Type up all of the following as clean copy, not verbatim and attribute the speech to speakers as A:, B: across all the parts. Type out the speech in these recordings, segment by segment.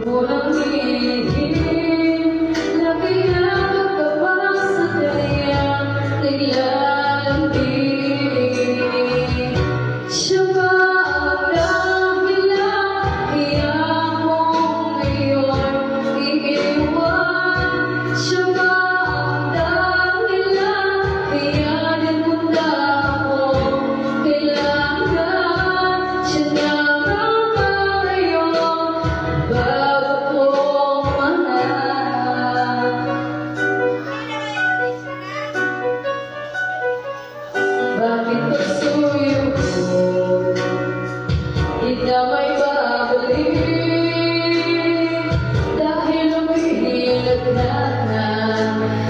A: Walang hihim na pinagod ka pa sa kanyang naglalambing. Siya ba ang dahilan kaya mong ngayon iiwan? Siya ba ang dahilan kaya nagpunta ako kailangan? Siya na nga ba ngayon bago kong mahanap? Bakit pagsuyo ko di na may babalik? Dahil umihilag na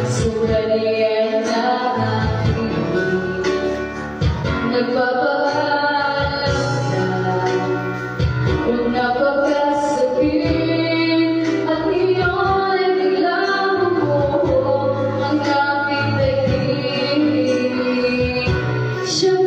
A: sugalian na aking nagpapaalam na kung napagkasakit at iyon ay biglang bumuo ang aking daigdig. Siya